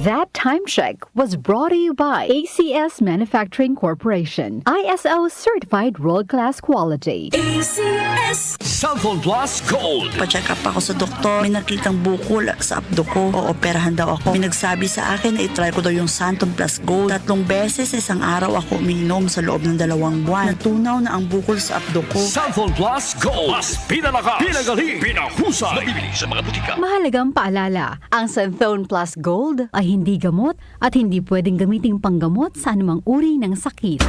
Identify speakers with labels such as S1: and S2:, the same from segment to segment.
S1: That time check was brought to you by ACS Manufacturing Corporation, ISO certified world-class quality.
S2: ACS
S3: Cellphone Plus Gold.
S4: Pa-check up ako sa doktor. May nakitang bukol sa abdo ko. Ooperahan daw ako. May nagsabi sa akin na itry ko daw yung Santon Plus Gold. 3 beses isang araw ako umiinom sa loob ng 2 buwan. Natunaw na ang bukol sa abdo ko.
S3: Cellphone Plus Gold. Mas pinalakas, pinagaling, pinahusay. Mabibili sa mga butika.
S1: Mahalagang paalala, ang Santhone Plus Gold ay hindi gamot at hindi pwedeng gamiting panggamot sa anumang uri ng sakit.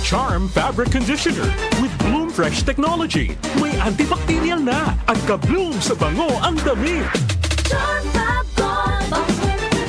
S5: Charm Fabric Conditioner with Bloom Fresh Technology. May antibacterial na at ka-bloom sa bango ang damit.
S2: Charm Fab Gold,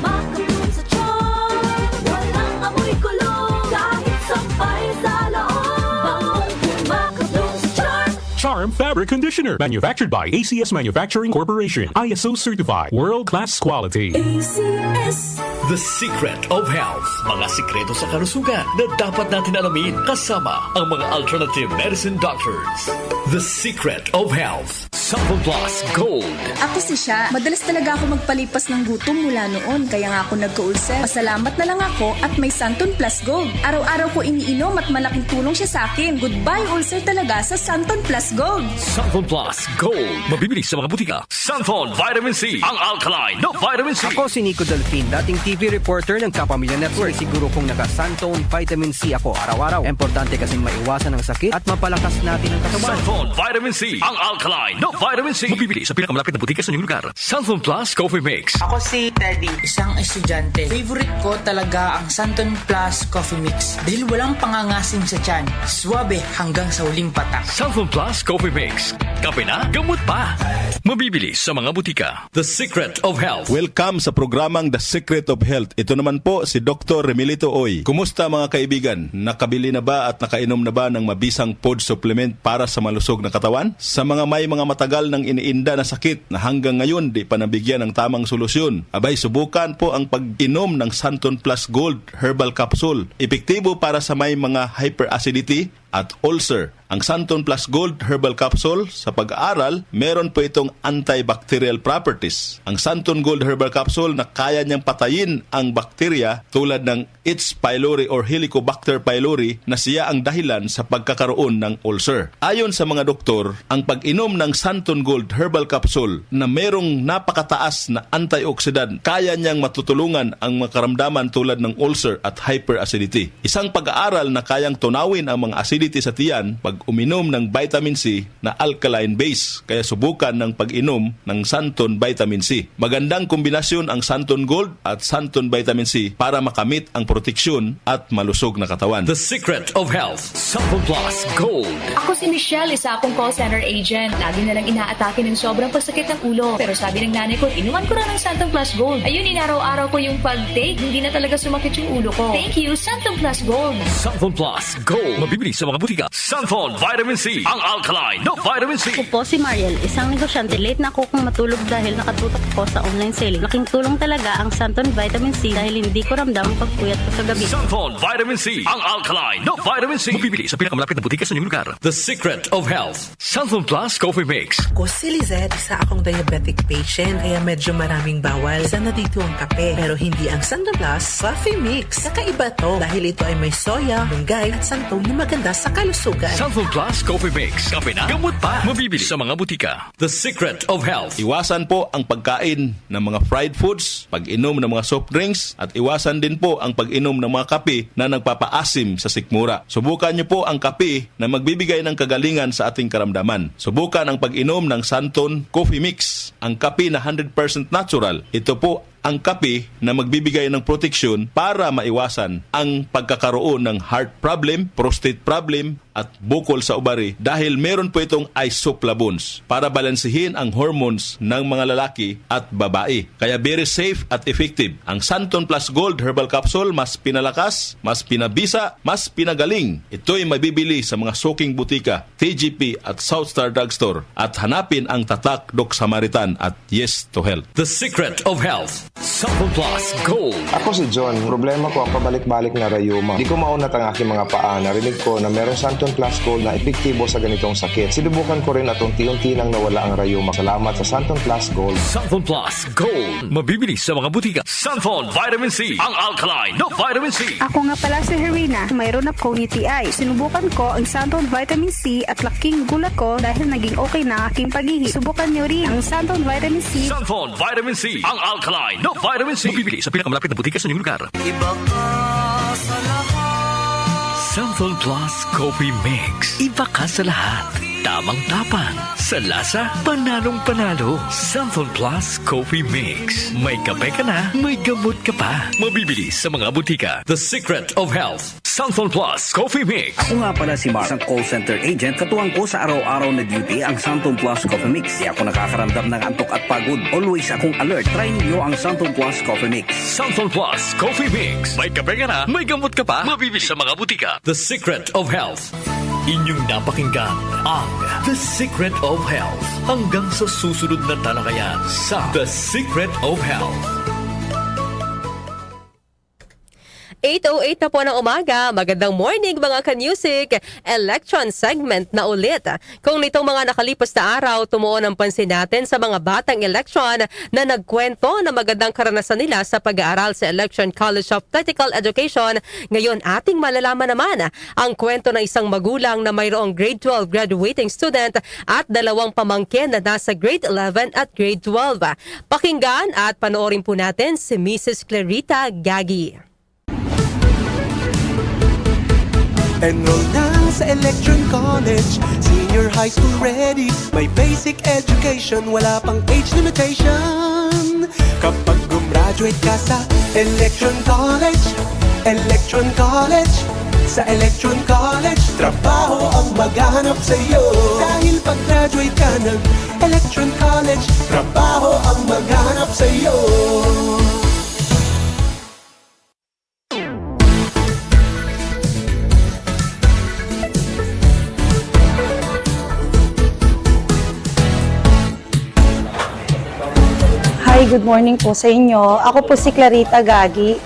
S2: makabloom sa charm. Walang amoy kulong, kahit sampay sa loob. Makabloom sa charm.
S5: Charm Fabric Conditioner. Manufactured by ACS Manufacturing Corporation. ISO certified. World-class quality.
S2: ACS.
S3: The Secret of Health. Mga sikreto sa kalusugan na dapat natin alamin kasama ang mga alternative medicine doctors. The Secret of Health. Cellphone Plus Gold.
S6: Ako si Sha. Madalas talaga ako magpalipas ng gutom mula noon, kaya nga ako nagka-ulcer. Pasalamat na lang ako at may Santon Plus Gold. Araw-araw ko iniinom at malaking tulong siya sa akin. Goodbye ulcer talaga sa Santon Plus Gold.
S3: Cellphone Plus Gold. Mabibili sa mga butika. Santon Vitamin C. Ang alkaline na vitamin C.
S7: Ako si Nico Delfin, dating TV reporter ng Kapamilya Network. Siguro kong naka-Santone Vitamin C ako araw-araw. Importante kasing maiwasan ang sakit at mapalakas natin ang katawan.
S3: Santon Vitamin C. Ang alkaline na vitamin C. Mabibili sa pinakamalapit na butika sa inyong lugar. Santon Plus Coffee Mix.
S8: Ako si Teddy, isang estudyante. Favorite ko talaga ang Santon Plus Coffee Mix dahil walang pangangasim sa tiyan. Suwabe hanggang sa huling patak.
S3: Santon Plus Coffee Mix. Kape na, gamot pa. Mabibili sa mga butika. The Secret of Health.
S9: Welcome sa programang The Secret of Health. Ito naman po si Dr. Remilito Oy. Kumusta mga kaibigan? Nakabili na ba at nakainom na ba ng mabisang food supplement para sa malusog na katawan? Sa mga may mga matagal nang iniinda na sakit na hanggang ngayon di pa nabigyan ng tamang solusyon, abay subukan po ang pag-inom ng Santon Plus Gold Herbal Capsule. Epektibo para sa may mga hyperacidity at ulcer. Ang Santon Plus Gold Herbal Capsule, sa pag-aaral, meron po itong antibacterial properties. Ang Santon Gold Herbal Capsule na kaya niyang patayin ang bakterya tulad ng H. pylori or Helicobacter pylori na siya ang dahilan sa pagkakaroon ng ulcer. Ayon sa mga doktor, ang pag-inom ng Santon Gold Herbal Capsule na merong napakataas na antioxidant, kaya niyang matutulungan ang mga karamdaman tulad ng ulcer at hyperacidity. Isang pag-aaral na kayang tunawin ang mga acidity sa tiyan pag uminom ng vitamin C na alkaline base. Kaya subukan ng pag-inom ng Santon Vitamin C. Magandang kombinasyon ang Santon Gold at Santon Vitamin C para makamit ang proteksyon at malusog na katawan.
S3: The Secret of Health. Santon Plus Gold.
S10: Ako si Michelle, isa akong call center agent. Lagi na lang inaatake ng sobrang pagsakit ng ulo. Pero sabi ng nanay ko, inuman ko na ng Santon Plus Gold. Ayun, inaraw-araw ko yung pag-take. Hindi na talaga sumakit yung ulo ko. Thank you, Santon Plus Gold.
S3: Santon Plus Gold. Mabibili sa mga butika. Santon Vitamin C. Ang alkaline na vitamin C.
S11: Ako po si Mariel, isang negosyante. Late na ako kung matulog dahil nakatutok ko sa online selling. Laking tulong talaga ang Santon Vitamin C dahil hindi ko ramdam ang pagpuyat ko sa gabi.
S3: Santon Vitamin C. Ang alkaline na vitamin C. Mabibili sa pinakamalapit na butika sa inyong lugar. The Secret of Health. Santon Plus Coffee Mix.
S12: Ako si Lizette, isa akong diabetic patient kaya medyo maraming bawal. Sana dito ang kape pero hindi ang Santon Plus Coffee Mix. Kakaiba to dahil ito ay may soya, munggay at santol na maganda sa kalusugan.
S3: Santon Plus Coffee Mix. Kape na, gamot pa. Mabibili sa mga butika. The Secret of Health.
S9: Iwasan po ang pagkain ng mga fried foods, pag-inom ng mga soft drinks, at iwasan din po ang pag-inom ng mga kape na nagpapaasim sa sikmura. Subukan niyo po ang kape na magbibigay ng kagalingan sa ating karamdaman. Subukan ang pag-inom ng Santon Coffee Mix, ang kape na 100% natural. Ito po ang kape na magbibigay ng proteksyon para maiwasan ang pagkakaroon ng heart problem, prostate problem, at bukol sa ovary dahil meron po itong isoflavones para balansehin ang hormones ng mga lalaki at babae. Kaya very safe at effective. Ang Santon Plus Gold Herbal Capsule mas pinalakas, mas pinabisa, mas pinagaling. Ito'y mabibili sa mga suking butika, TGP at Southstar Drugstore at hanapin ang tatak Doc Samaritan at Yes to Health.
S3: The Secret of Health. Santon Plus Gold.
S13: Ako si John. Problema ko ang pabalik-balik na rayuma. Di ko maunat ang aking mga paa. Narinig ko na meron Santon Plus Gold na epektibo sa ganitong sakit. Sinubukan ko rin at unti-unti nang nawala ang rayuma. Salamat sa Santon Plus Gold.
S3: Santon Plus Gold. Mabibili sa mga butika. Santon Vitamin C. Ang alkaline na vitamin C.
S14: Ako nga pala si Herina. Mayroon akong UTI. Sinubukan ko ang Santon Vitamin C at laking gulat ko dahil naging okay na aking pag-ihi. Subukan niyo rin ang Santon Vitamin C.
S3: Santon Vitamin C. Ang alkaline na vitamin C. Mabibili sa pinakamalapit na butika sa inyong lugar.
S2: Iba ka sa lahat.
S3: Santon Plus Coffee Mix. Iba ka sa lahat. Tamang-tapang. Sa lasa, panalong-panalo. Santon Plus Coffee Mix. May kape ka na, may gamot ka pa. Mabibili sa mga butika. The Secret of Health. Santon Plus Coffee Mix.
S15: Ako nga pala si Mark, isang call center agent. Katuwang ko sa araw-araw na duty ang Santon Plus Coffee Mix. Di ako nakakaramdam ng antok at pagod. Always akong alert. Try niyo ang Santon Plus Coffee Mix.
S3: Santon Plus Coffee Mix. May kape ka na, may gamot ka pa. Mabibili sa mga butika. The Secret of Health. Inyong napakinggan ang The Secret of Health. Hanggang sa susunod na talakayan sa The Secret of Health.
S16: 8:08 na po ng umaga. Magandang morning mga ka-music. Election segment na ulit. Kung nitong mga nakalipas na araw, tumuon ang pansin natin sa mga batang election na nagkwento na magandang karanasan nila sa pag-aaral sa Election College of Technical Education. Ngayon ating malalaman naman ang kwento ng isang magulang na mayroong grade 12 graduating student at dalawang pamangkin na nasa grade 11 at grade 12. Pakinggan at panoorin po natin si Mrs. Clarita Gagi.
S17: Enroll na sa Electron College, senior high school ready, may basic education, wala pang age limitation. Kapag gumraduate ka sa Electron College, Electron College, sa Electron College, trabaho ang maghahanap sa'yo. Dahil pag graduate ka ng Electron College, trabaho ang maghahanap sa'yo.
S18: Hi, good morning po sa inyo. Ako po si Clarita Gagi,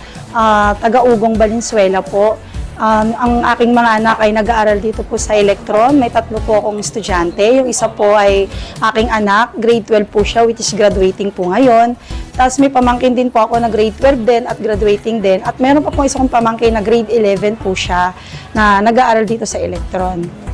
S18: taga-Ugong Valenzuela po. Ang aking mga anak ay nag-aaral dito po sa Electron. May 3 po akong estudyante. Yung isa po ay aking anak, grade 12 po siya, which is graduating po ngayon. Tapos may pamangkin din po ako na grade 12 din at graduating din. At meron pa po isang pamangkin na grade 11 po siya na nag-aaral dito sa Electron.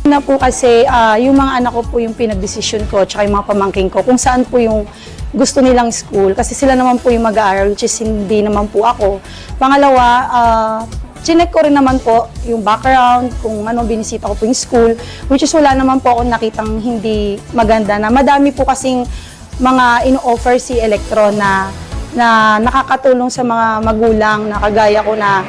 S18: Na po kasi yung mga anak ko po yung pinag-decision ko tsaka yung mga pamangkin ko kung saan po yung gusto nilang school kasi sila naman po yung mag-aaral which is hindi naman po ako. Pangalawa, chinek ko rin naman po yung background kung ano binisita ko po yung school which is wala naman po ako nakitang hindi maganda na madami po kasing mga ino-offer si Electron na nakakatulong sa mga magulang na kagaya ko na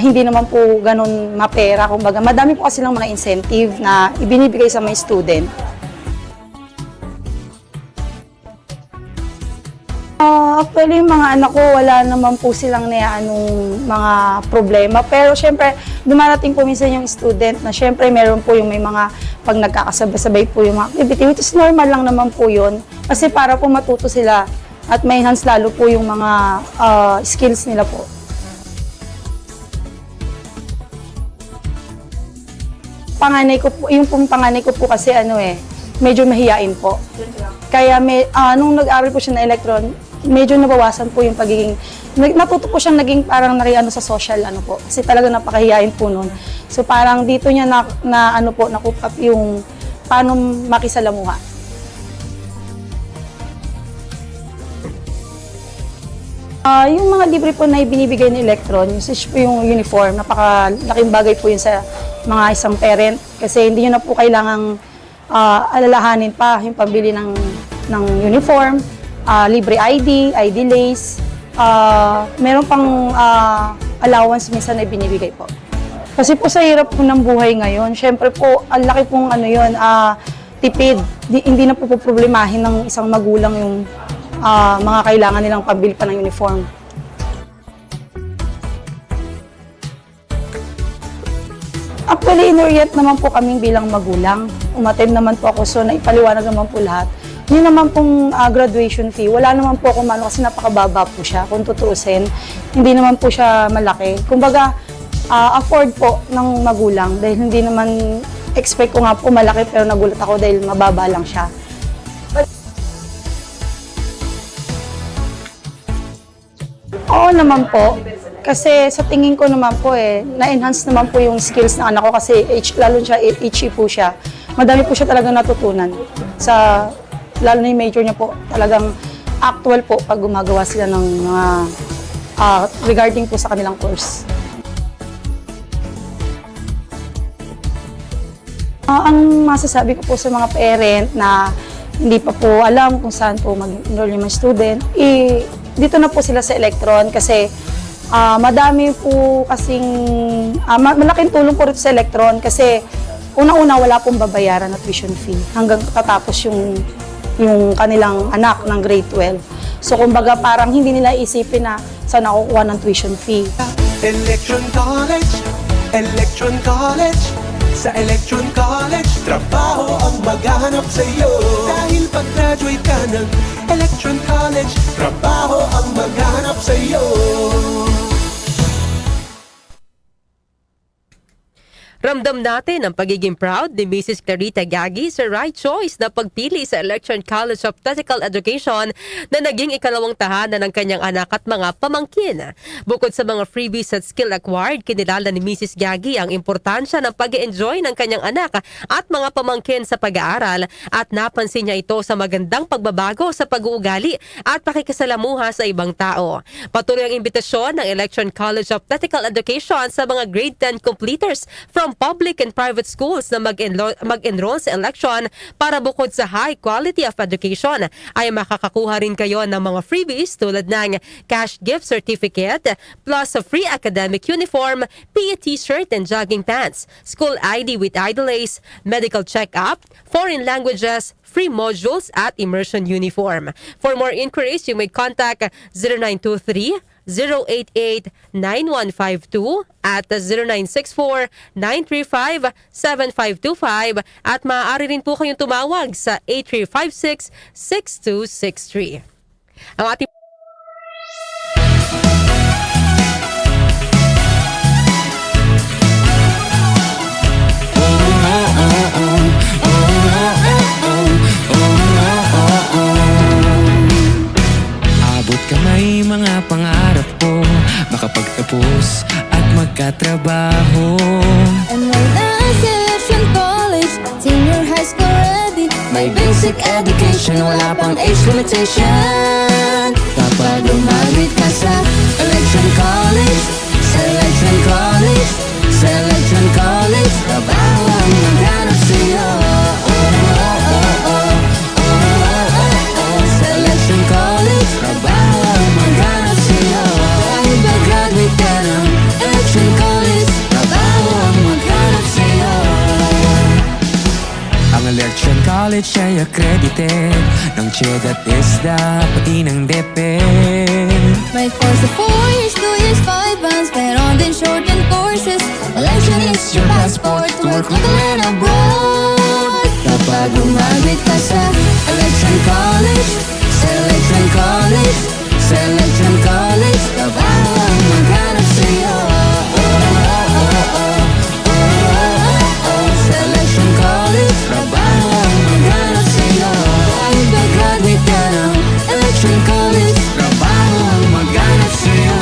S18: hindi naman po ganun mapera. Kumbaga, madami po kasi lang mga incentive na ibinibigay sa mga student. Actually, yung mga anak ko, wala naman po silang anong mga problema. Pero syempre, dumarating po minsan yung student na syempre meron po yung may mga pag nagkakasabay-sabay po yung mga activity, which is normal lang naman po yun. Kasi para po matuto sila at may enhance lalo po yung mga skills nila po. Yung panganay ko po kasi medyo mahiyain po. Kaya nung nag-aral po siya na Electron, medyo nabawasan po yung pagiging, natuto po siyang naging parang sa social po. Kasi talaga napakahiyain po nun. So parang dito niya nakup up yung paano makisalamuha. Yung mga libre po na ibinibigay ni Electron, yung uniform, napakalaking bagay po yun sa mga isang parent kasi hindi nyo na po kailangang alalahanin pa yung pambili ng libre ID lace, meron pang allowance minsan ay binibigay po. Kasi po sa hirap po ng buhay ngayon, syempre po, ang laki pong tipid. Hindi na po problemahin ng isang magulang yung mga kailangan nilang pambili pa ng uniform. Actually, inorient naman po kaming bilang magulang. Umattend naman po ako, so naipaliwanag naman po lahat. Yun naman pong graduation fee, wala naman po ako mano kasi napakababa po siya. Kung tutuusin, hindi naman po siya malaki. Kumbaga, afford po ng magulang dahil hindi naman expect ko nga po malaki pero nagulat ako dahil mababa lang siya. Oo naman po. Kasi sa tingin ko naman po na-enhance naman po yung skills ng anak ko kasi lalo siya, HE po siya. Madami po siya talagang natutunan. Lalo na yung major niya po, talagang actual po pag gumagawa sila ng mga regarding po sa kanilang course. Ang masasabi ko po sa mga parent na hindi pa po alam kung saan po mag-enroll yung mga student, dito na po sila sa Electron kasi madami po kasing, malaking tulong po rito sa Electron kasi unang-una wala pong babayaran na tuition fee hanggang tatapos yung kanilang anak ng grade 12. So kumbaga parang hindi nila isipin na saan nakukuha ng tuition fee.
S17: Electron College, Electron College. Sa Electron College, trabaho ang maghahanap sa'yo. Dahil pag-graduate ka ng Electron College, trabaho ang maghahanap sa'yo.
S16: Ramdam natin ang pagiging proud ni Mrs. Clarita Gagi sa right choice na pagpili sa Electron College of Technical Education na naging ikalawang tahanan ng kanyang anak at mga pamangkin. Bukod sa mga freebies at skill acquired, kinilala ni Mrs. Gagi ang importansya ng pag-enjoy ng kanyang anak at mga pamangkin sa pag-aaral at napansin niya ito sa magandang pagbabago sa pag-uugali at pakikisalamuha sa ibang tao. Patuloy ang imbitasyon ng Electron College of Technical Education sa mga grade 10 completers from public and private schools na mag-enroll sa election para bukod sa high quality of education ay makakakuha rin kayo ng mga freebies tulad ng cash gift certificate plus a free academic uniform, PE t-shirt and jogging pants, school ID with idolace, medical check-up, foreign languages, free modules at immersion uniform. For more inquiries, you may contact 0923 088-9152 at 0964-935-7525 at maaari rin po kayong tumawag sa 8356-6263. Ang ating
S19: Kamay mga pangarap ko, makapagtapos at magkatrabaho.
S20: Enroll na sa Electron College, senior high school ready. May basic education, wala pang age limitation. Kapag umabit ka sa Electron College, sa Electron College, sa Electron College, trabaho ang maghanap sa'yo. Sa Electron College, trabaho ang maghanap sa'yo. Dahil mag-graduate ka ng Electron College, trabaho ang maghanap sa'yo.
S19: Ang Electron College ay accredited ng CHED at ISDA, pati ng DepEd.
S20: May course of 4 years, 2 years, 5 months, meron din shortened courses. Electron is your passport to work local and abroad. Kapag umabit ka sa Electron College, sa Electron College, sa Electron College, trabaho ang maghanap sa'yo. Sa Electron College, trabaho ang maghanap sa'yo. Dahil mag-graduate ka ng Electron College, trabaho ang maghanap sa'yo.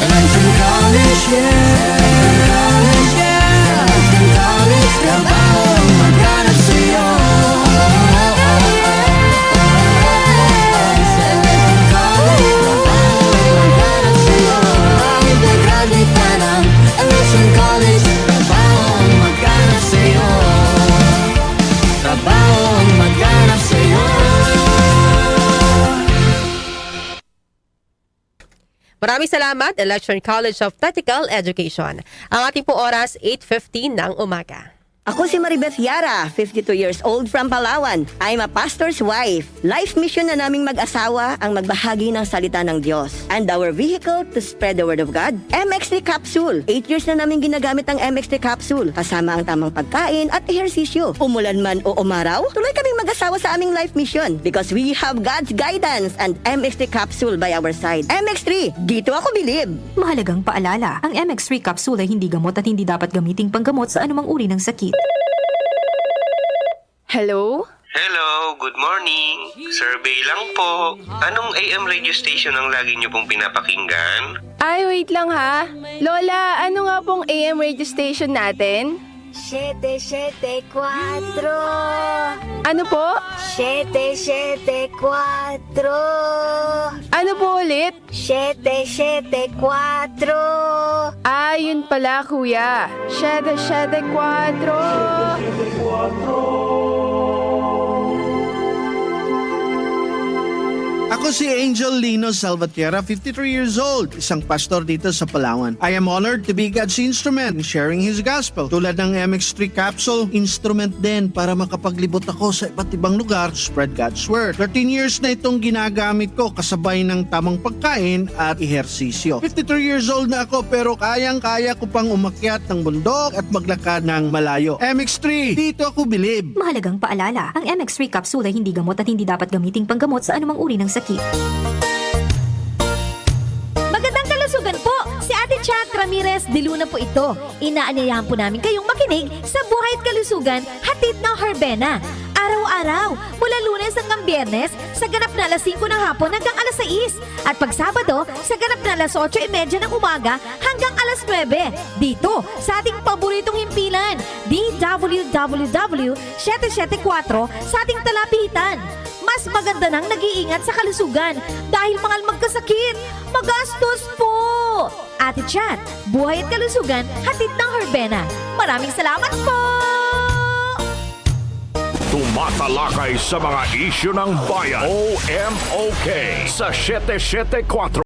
S20: Electron College, Electron College, Electron College, trabaho ang maghanap sa'yo.
S16: Maraming salamat, Election College of Technical Education. Ang ating po oras, 8:15 ng umaga.
S21: Ako si Maribeth Yara, 52 years old from Palawan. I'm a pastor's wife. Life mission na naming mag-asawa ang magbahagi ng salita ng Diyos. And our vehicle to spread the word of God, MX3 Capsule. 8 years na namin ginagamit ang MX3 Capsule. Kasama ang tamang pagkain at ehersisyo. Umulan man o umaraw, tuloy kaming mag-asawa sa aming life mission. Because we have God's guidance and MX3 Capsule by our side. MX3, dito ako bilib.
S22: Mahalagang paalala, ang MX3 capsule ay hindi gamot at hindi dapat gamiting panggamot sa anumang uri ng sakit.
S23: Hello?
S24: Hello, good morning. Survey lang po. Anong AM radio station ang lagi niyo pong pinapakinggan?
S23: Ay, wait lang ha. Lola, ano nga pong AM radio station natin?
S25: 774.
S23: Ano po?
S25: 774.
S23: Ano po ulit?
S25: 774.
S23: Ah, yun pala kuya. 774.
S26: Ako si Angel Lino Salvatierra, 53 years old, isang pastor dito sa Palawan. I am honored to be God's instrument in sharing His gospel. Tulad ng MX3 capsule, instrument din para makapaglibot ako sa iba't ibang lugar to spread God's word. 13 years na itong ginagamit ko kasabay ng tamang pagkain at ehersisyo. 53 years old na ako pero kayang-kaya ko pang umakyat ng bundok at maglakad ng malayo. MX3, dito ako bilib.
S22: Mahalagang paalala, ang MX3 capsule ay hindi gamot at hindi dapat gamiting panggamot sa anumang uri ng sakit.
S27: Magandang kalusugan po! Si Ate Chac Ramirez de Luna po ito. Inaanyayahan po namin kayong makinig sa Buhay at Kalusugan, hatid ng Herbena. Araw-araw, mula Lunes hanggang Biyernes, sa ganap na alas 5 ng hapon hanggang alas 6. At pag Sabado, sa ganap na alas 8:30 ng umaga hanggang alas 9. Dito, sa ating paboritong himpilan, DWWW 774 sa ating talapitan. Mas maganda nang nag-iingat sa kalusugan dahil mahal magkasakit. Magastos po! Ate Chat, Buhay at Kalusugan, hatid ng Herbena. Maraming salamat po!
S28: Tumatalakay sa mga isyu ng bayan. OMOK sa 774.